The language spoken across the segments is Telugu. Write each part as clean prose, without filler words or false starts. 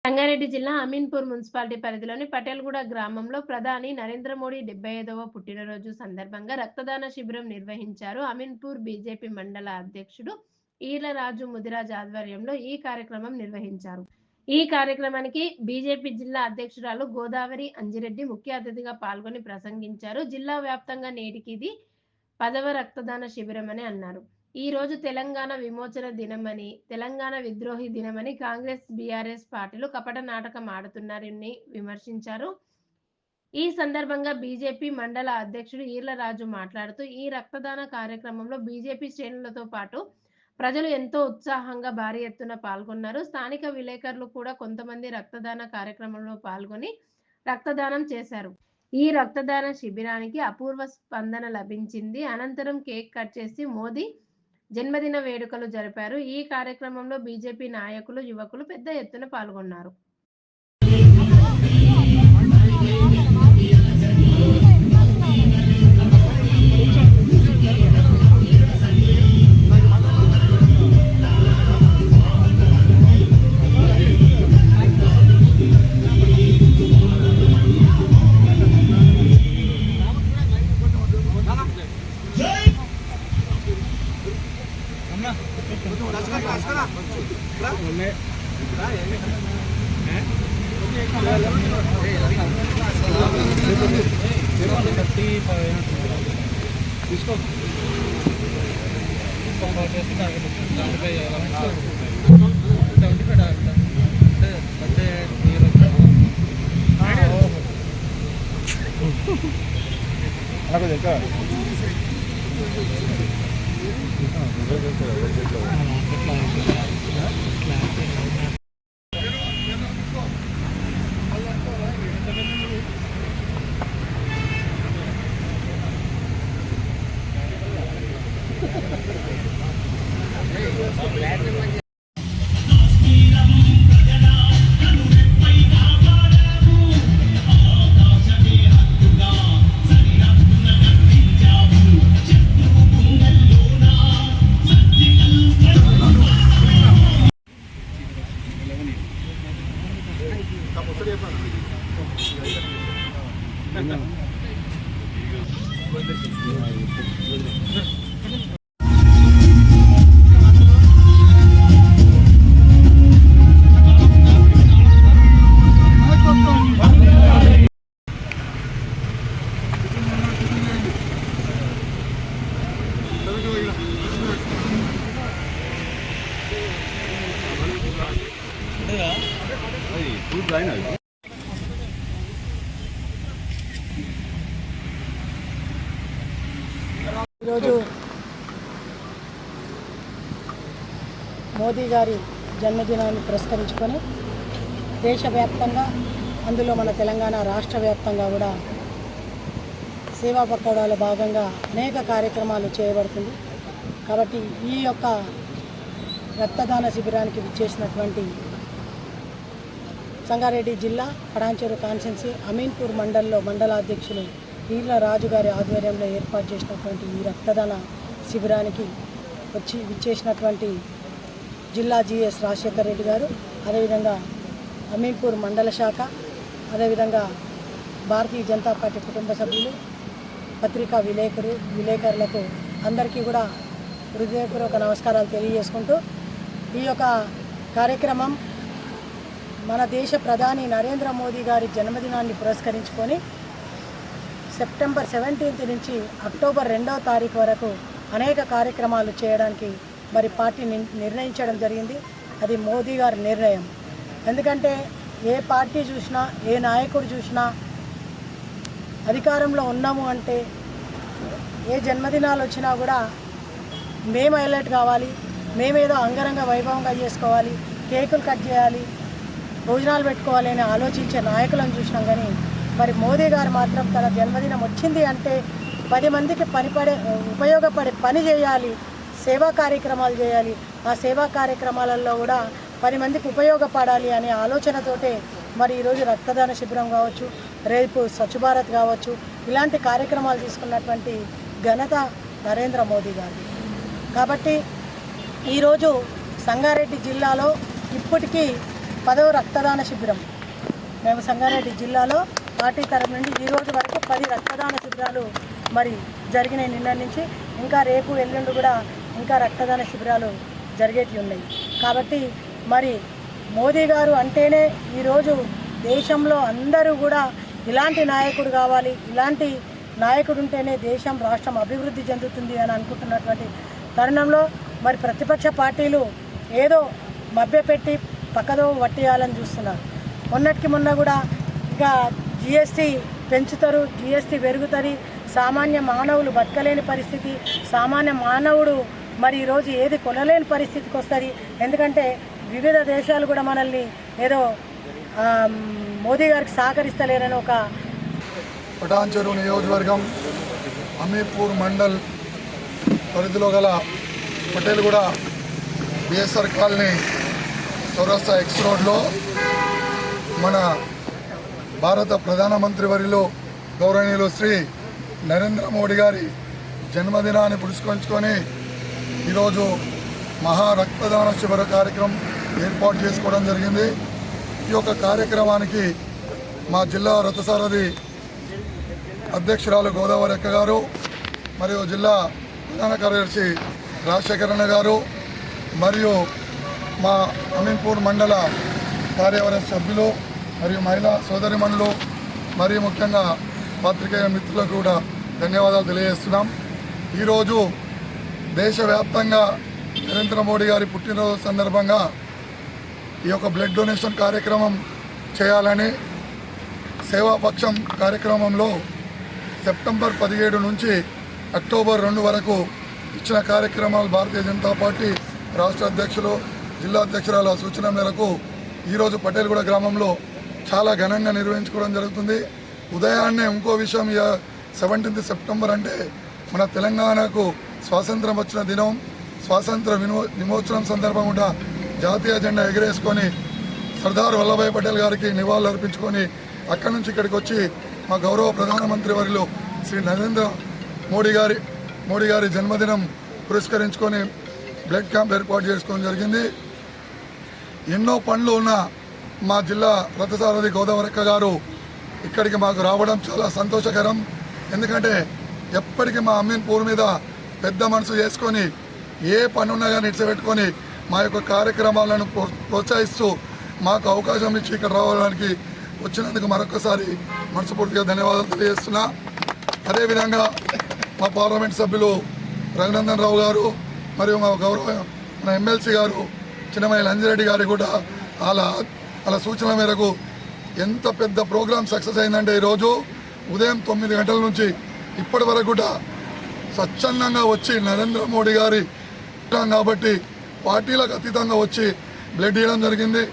రంగారెడ్డి జిల్లా అమీన్పూర్ మున్సిపాలిటీ పరిధిలోని పటేల్గూడ గ్రామంలో ప్రధాని నరేంద్ర మోడీ 75వ పుట్టినరోజు సందర్భంగా రక్తదాన శిబిరం నిర్వహించారు. అమీన్పూర్ బీజేపీ మండల అధ్యక్షుడు ఈలరాజు ముదిరాజ్ ఆధ్వర్యంలో ఈ కార్యక్రమం నిర్వహించారు. ఈ కార్యక్రమానికి బీజేపీ జిల్లా అధ్యక్షురాలు గోదావరి అంజిరెడ్డి ముఖ్య అతిథిగా పాల్గొని ప్రసంగించారు. జిల్లా వ్యాప్తంగా నేటికి ఇది 10వ రక్తదాన శిబిరమని అన్నారు. ఈ రోజు తెలంగాణ విమోచన దినమని, తెలంగాణ విద్రోహి దినమని కాంగ్రెస్, బీఆర్ఎస్ పార్టీలు కపట నాటకం ఆడుతున్నారని విమర్శించారు. ఈ సందర్భంగా బీజేపీ మండల అధ్యక్షుడు ఈర్లరాజు మాట్లాడుతూ, ఈ రక్తదాన కార్యక్రమంలో బీజేపీ శ్రేణులతో పాటు ప్రజలు ఎంతో ఉత్సాహంగా భారీ ఎత్తున పాల్గొన్నారు. స్థానిక విలేకరులు కూడా కొంతమంది రక్తదాన కార్యక్రమంలో పాల్గొని రక్తదానం చేశారు. ఈ రక్తదాన శిబిరానికి అపూర్వ స్పందన లభించింది. అనంతరం కేక్ కట్ చేసి మోదీ జన్మదిన వేడుకలు జరిపారు. ఈ కార్యక్రమంలో బీజేపీ నాయకులు, యువకులు పెద్ద ఎత్తున పాల్గొన్నారు. ఈరోజు మోదీ గారి జన్మదినాన్ని పురస్కరించుకొని దేశవ్యాప్తంగా, అందులో మన తెలంగాణ రాష్ట్ర వ్యాప్తంగా కూడా సేవా పకోడాల భాగంగా అనేక కార్యక్రమాలు చేయబడుతుంది. కాబట్టి ఈ యొక్క రక్తదాన శిబిరానికి విచ్చేసినటువంటి సంగారెడ్డి జిల్లా పటాన్చెరు కాన్స్టిట్యున్సీ అమీన్పూర్ మండల అధ్యక్షులు ఈర్లరాజు గారి ఆధ్వర్యంలో ఏర్పాటు చేసినటువంటి ఈ రక్తదాన శిబిరానికి విచ్చేసినటువంటి జిల్లా జీఎస్ రాజశేఖర్ రెడ్డి గారు, అదేవిధంగా అమీన్పూర్ మండల శాఖ, అదేవిధంగా భారతీయ జనతా పార్టీ కుటుంబ సభ్యులు, పత్రికా విలేకరులకు అందరికీ కూడా హృదయపూర్వక నమస్కారాలు తెలియజేసుకుంటూ, ఈ యొక్క కార్యక్రమం మన దేశ ప్రధాని నరేంద్ర మోదీ గారి జన్మదినాన్ని పురస్కరించుకొని సెప్టెంబర్ 17 నుంచి అక్టోబర్ 2వ తారీఖు వరకు అనేక కార్యక్రమాలు చేయడానికి మరి పార్టీ నిర్ణయించడం జరిగింది. అది మోదీ గారి నిర్ణయం. ఎందుకంటే ఏ పార్టీ చూసినా, ఏ నాయకుడు చూసినా అధికారంలో ఉన్నాము అంటే ఏ జన్మదినాలు వచ్చినా కూడా మేము హైలైట్ కావాలి, మేమేదో అంగరంగ వైభవంగా చేసుకోవాలి, కేకులు కట్ చేయాలి, భోజనాలు పెట్టుకోవాలి అని ఆలోచించే నాయకులను చూసినాం. కానీ మరి మోదీ గారు మాత్రం తన జన్మదినం వచ్చింది అంటే 10 మందికి ఉపయోగపడే పని చేయాలి, సేవా కార్యక్రమాలు చేయాలి, ఆ సేవా కార్యక్రమాలలో కూడా 10 మందికి ఉపయోగపడాలి అనే ఆలోచనతోటే మరి ఈరోజు రక్తదాన శిబిరం కావచ్చు, రేపు స్వచ్ఛ భారత్ కావచ్చు, ఇలాంటి కార్యక్రమాలు తీసుకున్నటువంటి ఘనత నరేంద్ర మోదీ గారి. కాబట్టి ఈరోజు సంగారెడ్డి జిల్లాలో ఇప్పటికీ 10వ రక్తదాన శిబిరం మేము సంగారెడ్డి జిల్లాలో పార్టీ తరఫు నుండి ఈ రోజు వరకు 10 రక్తదాన శిబిరాలు మరి జరిగినాయి నిన్న నుంచి. ఇంకా రేపు ఎల్లుండి కూడా ఇంకా రక్తదాన శిబిరాలు జరిగేవి ఉన్నాయి. కాబట్టి మరి మోదీ గారు అంటేనే ఈరోజు దేశంలో అందరూ కూడా ఇలాంటి నాయకుడు కావాలి, ఇలాంటి నాయకుడు ఉంటేనే దేశం రాష్ట్రం అభివృద్ధి చెందుతుంది అని అనుకుంటున్నటువంటి తరుణంలో మరి ప్రతిపక్ష పార్టీలు ఏదో మభ్యపెట్టి పక్కదో వట్టియాలని చూస్తున్నారు. మొన్నటికి మొన్న కూడా ఇక జిఎస్టీ పెంచుతారు, జిఎస్టీ పెరుగుతుంది, సామాన్య మానవులు బతకలేని పరిస్థితి, సామాన్య మానవుడు మరి ఈరోజు ఏది కొనలేని పరిస్థితికి వస్తుంది. ఎందుకంటే వివిధ దేశాలు కూడా మనల్ని ఏదో మోదీ గారికి సహకరిస్తలేరని ఒక పటాన్చెరు నియోజకవర్గం అమీర్పూర్ మండల్ పరిధిలో గల పటేల్గూడ బిఎస్ఆర్ కాలనీ చౌరస్తా ఎక్స్ రోడ్లో మన భారత ప్రధానమంత్రి వర్యులు గౌరవనీయులు శ్రీ నరేంద్ర మోడీ గారి జన్మదినాన్ని పురస్కరించుకొని ఈరోజు మహా రక్తదాన శిబిర కార్యక్రమం ఏర్పాటు చేసుకోవడం జరిగింది. ఈ యొక్క కార్యక్రమానికి మా జిల్లా రథసారథి అధ్యక్షురాలు గోదావరి అక్క గారు మరియు జిల్లా ప్రధాన కార్యదర్శి రాజశేఖరన్న గారు మరియు మా అమీన్పూర్ మండల కార్యవర్గ సభ్యులు మరియు మహిళా సోదరిమణులు మరియు ముఖ్యంగా పాత్రికేయ మిత్రులకు కూడా ధన్యవాదాలు తెలియజేస్తున్నాం. ఈరోజు దేశవ్యాప్తంగా నరేంద్ర మోడీ గారి పుట్టినరోజు సందర్భంగా ఈ యొక్క బ్లడ్ డొనేషన్ కార్యక్రమం చేయాలని సేవాపక్షం కార్యక్రమంలో సెప్టెంబర్ 17 నుంచి అక్టోబర్ 2 వరకు ఇచ్చిన కార్యక్రమాలు భారతీయ జనతా పార్టీ రాష్ట్ర అధ్యక్షులు జిల్లా అధ్యక్షురాల సూచన మేరకు ఈరోజు పటేల్గూడ గ్రామంలో చాలా ఘనంగా నిర్వహించుకోవడం జరుగుతుంది. ఉదయాన్నే ఇంకో విషయం, 17 సెప్టెంబర్ అంటే మన తెలంగాణకు స్వాతంత్రం వచ్చిన దినం. స్వాతంత్ర విమోచనం సందర్భంగా జాతీయ జెండా ఎగరేసుకొని సర్దార్ వల్లభాయ్ పటేల్ గారికి నివాళులు అర్పించుకొని అక్కడి నుంచి ఇక్కడికి వచ్చి మా గౌరవ ప్రధానమంత్రి వర్యులు శ్రీ నరేంద్ర మోడీ గారి జన్మదినం పురస్కరించుకొని బ్లడ్ క్యాంప్ ఏర్పాటు చేసుకోవడం జరిగింది. ఎన్నో పనులు ఉన్న మా జిల్లా రథసారథి గోదావరక్క గారు ఇక్కడికి మాకు రావడం చాలా సంతోషకరం. ఎందుకంటే ఎప్పటికీ మా అమీన్పూర్ మీద పెద్ద మనసు చేసుకొని ఏ పనున్నా కానీ ఇడిచిపెట్టుకొని మా యొక్క కార్యక్రమాలను ప్రోత్సహిస్తూ మాకు అవకాశం ఇచ్చి ఇక్కడ రావడానికి వచ్చినందుకు మరొకసారి మనస్ఫూర్తిగా ధన్యవాదాలు తెలియజేస్తున్నా. అదేవిధంగా మా పార్లమెంట్ సభ్యులు రఘునందన్ రావు గారు మరియు మా మన ఎమ్మెల్సీ గారు చిన్నమయ్య అంజిరెడ్డి గారి కూడా అలా సూచనల మేరకు ఎంత పెద్ద ప్రోగ్రాం సక్సెస్ అయిందంటే ఈరోజు ఉదయం 9 గంటల నుంచి ఇప్పటి వరకు కూడా స్వచ్ఛందంగా వచ్చి నరేంద్ర మోడీ గారి కాబట్టి పార్టీలకు అతీతంగా వచ్చి బ్లడ్ ఇవ్వడం జరిగింది.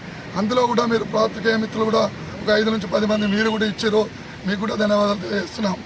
అందులో కూడా మీరు పాత్రికేయ మిత్రులు కూడా ఒక 5 నుంచి 10 మంది మీరు కూడా ఇచ్చారు. మీకు కూడా ధన్యవాదాలు తెలియజేస్తున్నాం.